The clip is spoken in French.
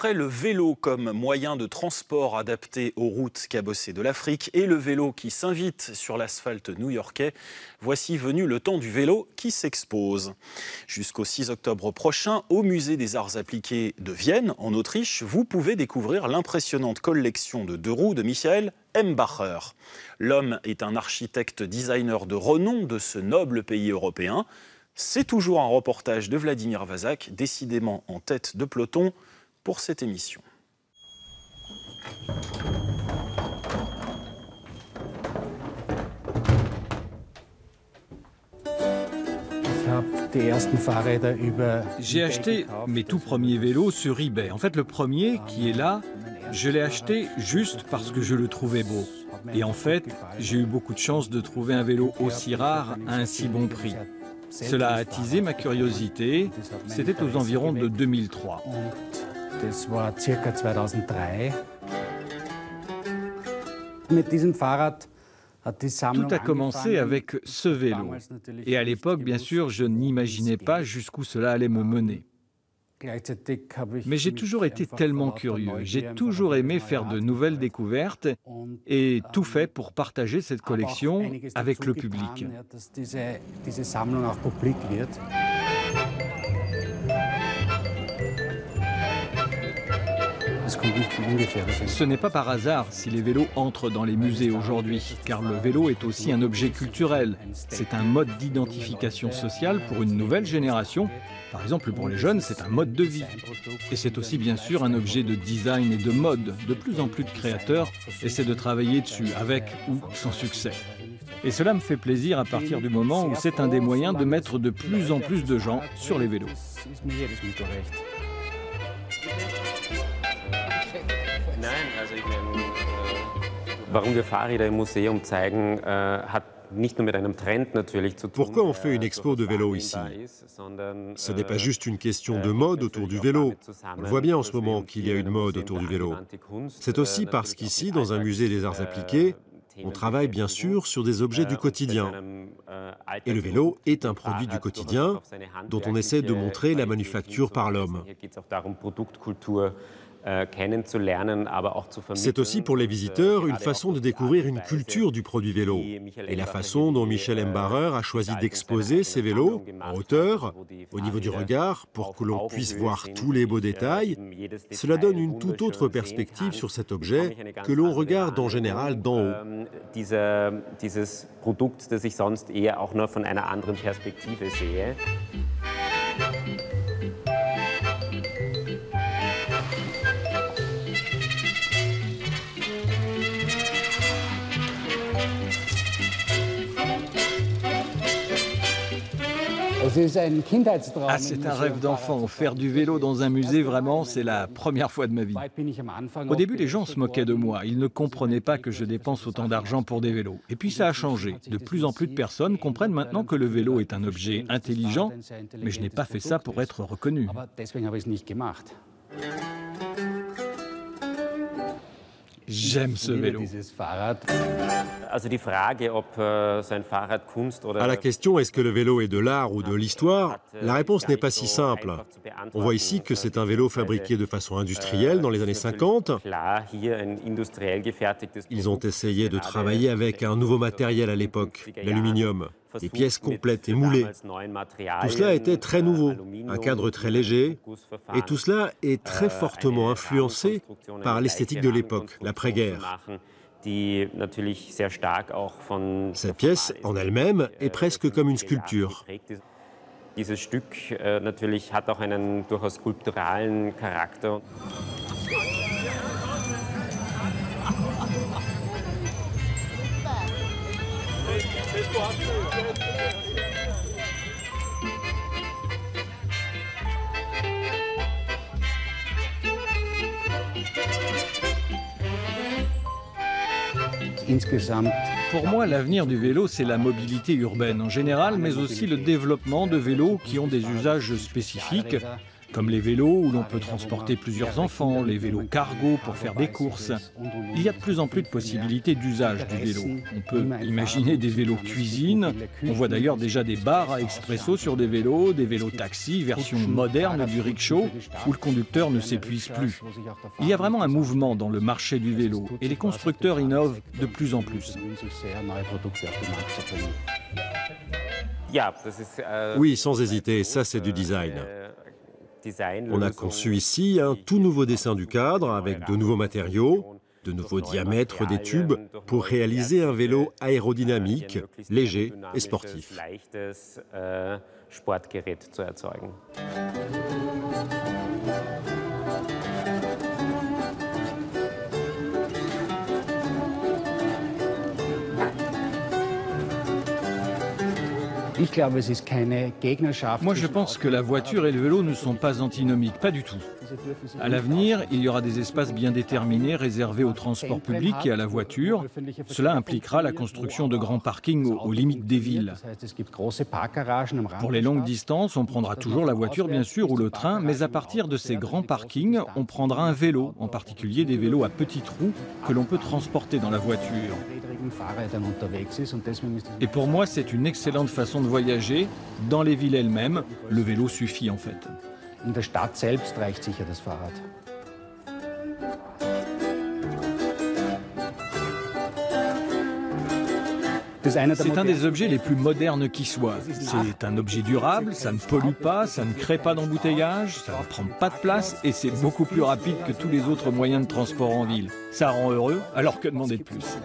Après le vélo comme moyen de transport adapté aux routes cabossées de l'Afrique et le vélo qui s'invite sur l'asphalte new-yorkais, voici venu le temps du vélo qui s'expose. Jusqu'au 6 octobre prochain, au Musée des Arts Appliqués de Vienne, en Autriche, vous pouvez découvrir l'impressionnante collection de deux roues de Michael Hembacher. L'homme est un architecte designer de renom de ce noble pays européen. C'est toujours un reportage de Vladimir Vazak, décidément en tête de peloton pour cette émission. J'ai acheté mes tout premiers vélos sur eBay. En fait, le premier qui est là, je l'ai acheté juste parce que je le trouvais beau. Et en fait, j'ai eu beaucoup de chance de trouver un vélo aussi rare à un si bon prix. Cela a attisé ma curiosité. C'était aux environs de 2003. Tout a commencé avec ce vélo. Et à l'époque, bien sûr, je n'imaginais pas jusqu'où cela allait me mener. Mais j'ai toujours été tellement curieux. J'ai toujours aimé faire de nouvelles découvertes et tout fait pour partager cette collection avec le public. Ce n'est pas par hasard si les vélos entrent dans les musées aujourd'hui, car le vélo est aussi un objet culturel. C'est un mode d'identification sociale pour une nouvelle génération. Par exemple, pour les jeunes, c'est un mode de vie. Et c'est aussi bien sûr un objet de design et de mode. De plus en plus de créateurs essaient de travailler dessus, avec ou sans succès. Et cela me fait plaisir à partir du moment où c'est un des moyens de mettre de plus en plus de gens sur les vélos. Pourquoi on fait une expo de vélo ici? Ce n'est pas juste une question de mode autour du vélo. On le voit bien en ce moment qu'il y a une mode autour du vélo. C'est aussi parce qu'ici, dans un musée des arts appliqués, on travaille bien sûr sur des objets du quotidien. Et le vélo est un produit du quotidien dont on essaie de montrer la manufacture par l'homme. C'est aussi pour les visiteurs une façon de découvrir une culture du produit vélo. Et la façon dont Michael Hembacher a choisi d'exposer ses vélos en hauteur, au niveau du regard, pour que l'on puisse voir tous les beaux détails, cela donne une toute autre perspective sur cet objet que l'on regarde en général d'en haut. Ah, c'est un rêve d'enfant. Faire du vélo dans un musée, vraiment, c'est la première fois de ma vie. Au début, les gens se moquaient de moi. Ils ne comprenaient pas que je dépense autant d'argent pour des vélos. Et puis ça a changé. De plus en plus de personnes comprennent maintenant que le vélo est un objet intelligent, mais je n'ai pas fait ça pour être reconnu. J'aime ce vélo. À la question « est-ce que le vélo est de l'art ou de l'histoire ?», la réponse n'est pas si simple. On voit ici que c'est un vélo fabriqué de façon industrielle dans les années 50. Ils ont essayé de travailler avec un nouveau matériel à l'époque, l'aluminium. Des pièces complètes et moulées. Tout cela était très nouveau, un cadre très léger, et tout cela est très fortement influencé par l'esthétique de l'époque, l'après-guerre. Cette pièce, en elle-même, est presque comme une sculpture. Pour moi, l'avenir du vélo, c'est la mobilité urbaine en général, mais aussi le développement de vélos qui ont des usages spécifiques, comme les vélos où l'on peut transporter plusieurs enfants, les vélos cargo pour faire des courses. Il y a de plus en plus de possibilités d'usage du vélo. On peut imaginer des vélos cuisine, on voit d'ailleurs déjà des bars à expresso sur des vélos taxis, version moderne du rickshaw, où le conducteur ne s'épuise plus. Il y a vraiment un mouvement dans le marché du vélo et les constructeurs innovent de plus en plus. Oui, sans hésiter, ça c'est du design. On a conçu ici un tout nouveau dessin du cadre avec de nouveaux matériaux, de nouveaux diamètres des tubes pour réaliser un vélo aérodynamique, léger et sportif. Moi, je pense que la voiture et le vélo ne sont pas antinomiques, pas du tout. À l'avenir, il y aura des espaces bien déterminés réservés au transport public et à la voiture. Cela impliquera la construction de grands parkings aux limites des villes. Pour les longues distances, on prendra toujours la voiture, bien sûr, ou le train, mais à partir de ces grands parkings, on prendra un vélo, en particulier des vélos à petits trous que l'on peut transporter dans la voiture. Et pour moi, c'est une excellente façon de voyager. Dans les villes elles-mêmes, le vélo suffit en fait. C'est un des objets les plus modernes qui soit. C'est un objet durable, ça ne pollue pas, ça ne crée pas d'embouteillage, ça ne prend pas de place et c'est beaucoup plus rapide que tous les autres moyens de transport en ville. Ça rend heureux, alors que demander de plus ?